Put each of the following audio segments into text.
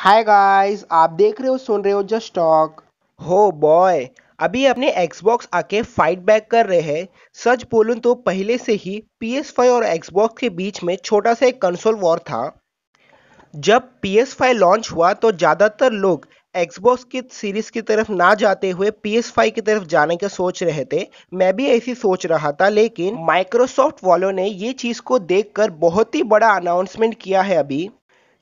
Hi guys, आप देख रहे हो सुन रहे हो जस्ट टॉक। हो बॉय, अभी अपने एक्सबॉक्स आके फाइट बैक कर रहे हैं। सच बोलूं तो पहले से ही PS5 और एक्सबॉक्स के बीच में छोटा सा एक कंसोल वॉर था। जब PS5 लॉन्च हुआ तो ज़्यादातर लोग एक्सबॉक्स की सीरीज की तरफ ना जाते हुए PS5 की तरफ जाने का सोच रहे थे। मैं भी ऐसी सोच रहा था, लेकिन माइक्रोसॉफ्ट वालों ने ये चीज़ को देखकर बहुत ही बड़ा अनाउंसमेंट किया है अभी।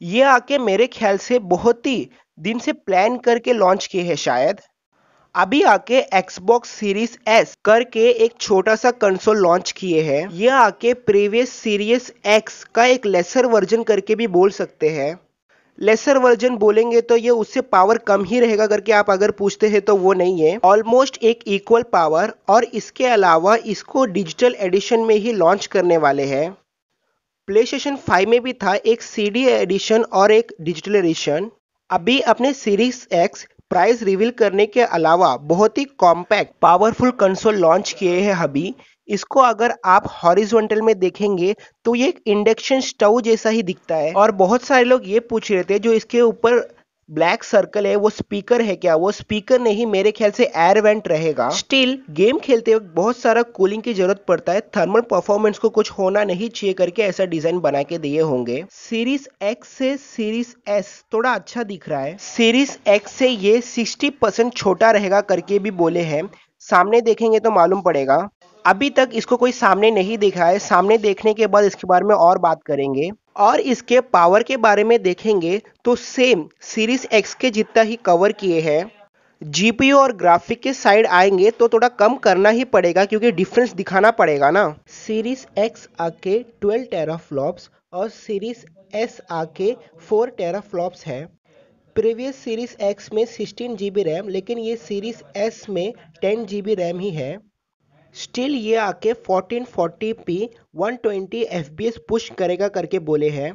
ये आके मेरे ख्याल से बहुत ही दिन से प्लान करके लॉन्च किए हैं शायद। अभी आके Xbox सीरीज एस करके एक छोटा सा कंसोल लॉन्च किए हैं। ये आके प्रीवियस सीरीज एक्स का एक लेसर वर्जन करके भी बोल सकते हैं। लेसर वर्जन बोलेंगे तो ये उससे पावर कम ही रहेगा करके आप अगर पूछते हैं तो वो नहीं है, ऑलमोस्ट एक इक्वल पावर। और इसके अलावा इसको डिजिटल एडिशन में ही लॉन्च करने वाले हैं। प्लेस्टेशन 5 में भी था एक सीडी एडिशन और एक डिजिटल एडिशन। अभी अपने सीरीज एक्स प्राइस रिवील करने के अलावा बहुत ही कॉम्पैक्ट पावरफुल कंसोल लॉन्च किए हैं अभी। इसको अगर आप हॉरिजॉन्टल में देखेंगे तो ये एक इंडक्शन स्टोव जैसा ही दिखता है। और बहुत सारे लोग ये पूछ रहे थे जो इसके ऊपर ब्लैक सर्कल है वो स्पीकर है क्या? वो स्पीकर नहीं, मेरे ख्याल से एयर वेंट रहेगा। स्टिल गेम खेलते वक्त बहुत सारा कूलिंग की जरूरत पड़ता है, थर्मल परफॉर्मेंस को कुछ होना नहीं चाहिए करके ऐसा डिजाइन बना के दिए होंगे। सीरीज एक्स से सीरीज एस थोड़ा अच्छा दिख रहा है। सीरीज एक्स से ये 60% छोटा रहेगा करके भी बोले हैं। सामने देखेंगे तो मालूम पड़ेगा। अभी तक इसको कोई सामने नहीं देखा है, सामने देखने के बाद इसके बारे में और बात करेंगे। और इसके पावर के बारे में देखेंगे तो सेम सीरीज एक्स के जितना ही कवर किए हैं। जीपीयू और ग्राफिक के साइड आएंगे तो थोड़ा कम करना ही पड़ेगा क्योंकि डिफरेंस दिखाना पड़ेगा ना। सीरीज एक्स आके 12 टेराफ्लॉप्स और सीरीज एस आके 4 टेराफ्लॉप्स है। प्रीवियस सीरीज एक्स में 16 GB रैम, लेकिन ये सीरीज एस में 10 GB रैम ही है। स्टिल ये आके 1440p 120 FPS पुश करेगा करके बोले हैं।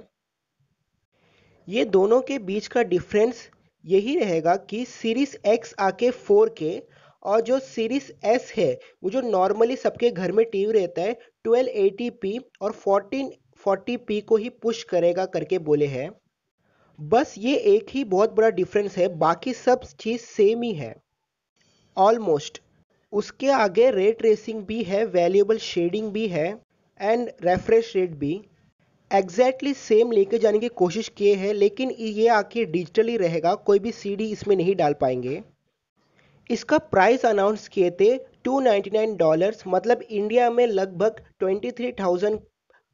ये दोनों के बीच का डिफरेंस यही रहेगा कि सीरीज एक्स आके 4K और जो सीरीज एस है वो जो नॉर्मली सबके घर में टीवी रहता है 1280p और 1440p को ही पुश करेगा करके बोले हैं। बस ये एक ही बहुत बड़ा डिफरेंस है, बाकी सब चीज़ सेम ही है ऑलमोस्ट। उसके आगे रे ट्रेसिंग भी है, वैल्यूएबल शेडिंग भी है एंड रेफ्रेश रेट भी एग्जैक्टली सेम लेके जाने की कोशिश किए हैं, लेकिन ये आके डिजिटली रहेगा, कोई भी सीडी इसमें नहीं डाल पाएंगे। इसका प्राइस अनाउंस किए थे $299, मतलब इंडिया में लगभग 23,000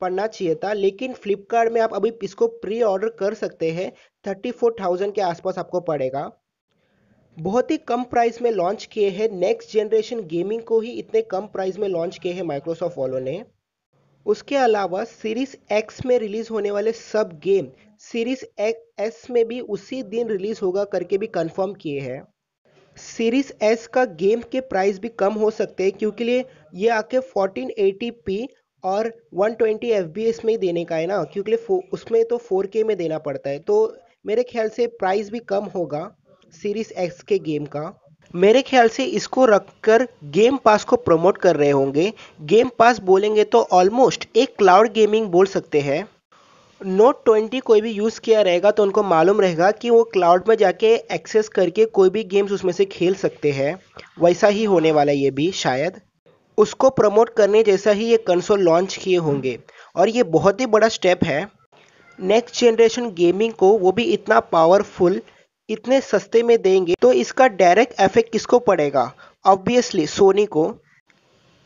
पड़ना चाहिए था, लेकिन फ्लिपकार्ट में आप अभी इसको प्री ऑर्डर कर सकते हैं। 34,000 के आसपास आपको पड़ेगा। बहुत ही कम प्राइस में लॉन्च किए हैं। नेक्स्ट जनरेशन गेमिंग को ही इतने कम प्राइस में लॉन्च किए हैं माइक्रोसॉफ्ट वालों ने। उसके अलावा सीरीज एक्स में रिलीज होने वाले सब गेम सीरीज एस में भी उसी दिन रिलीज होगा करके भी कंफर्म किए हैं। सीरीज एस का गेम के प्राइस भी कम हो सकते हैं क्योंकि ये आके 1480p और 120 FPS में ही देने का है ना, क्योंकि उसमें तो 4K में देना पड़ता है, तो मेरे ख्याल से प्राइस भी कम होगा सीरीज एक्स के गेम का। मेरे ख्याल से इसको रखकर गेम पास को प्रमोट कर रहे होंगे। गेम पास बोलेंगे तो ऑलमोस्ट एक क्लाउड गेमिंग बोल सकते हैं। नोट 20 कोई भी यूज़ किया रहेगा तो उनको मालूम रहेगा कि वो क्लाउड में जाके एक्सेस करके कोई भी गेम्स उसमें से खेल सकते हैं। वैसा ही होने वाला ये भी शायद। उसको प्रमोट करने जैसा ही ये कंसोल लॉन्च किए होंगे और ये बहुत ही बड़ा स्टेप है नेक्स्ट जनरेशन गेमिंग को, वो भी इतना पावरफुल इतने सस्ते में देंगे तो इसका डायरेक्ट इफेक्ट किसको पड़ेगा? ऑब्वियसली सोनी को।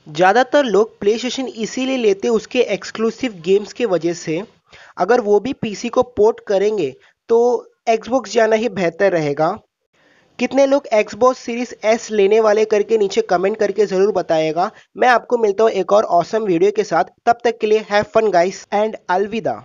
ज़्यादातर लोग प्ले स्टेशन इसीलिए लेते उसके एक्सक्लूसिव गेम्स के वजह से। अगर वो भी पीसी को पोर्ट करेंगे तो एक्सबॉक्स जाना ही बेहतर रहेगा। कितने लोग एक्सबॉक्स सीरीज एस लेने वाले करके नीचे कमेंट करके ज़रूर बताइएगा। मैं आपको मिलता हूँ एक और ऑसम वीडियो के साथ, तब तक के लिए हैव फन गाइस एंड अलविदा।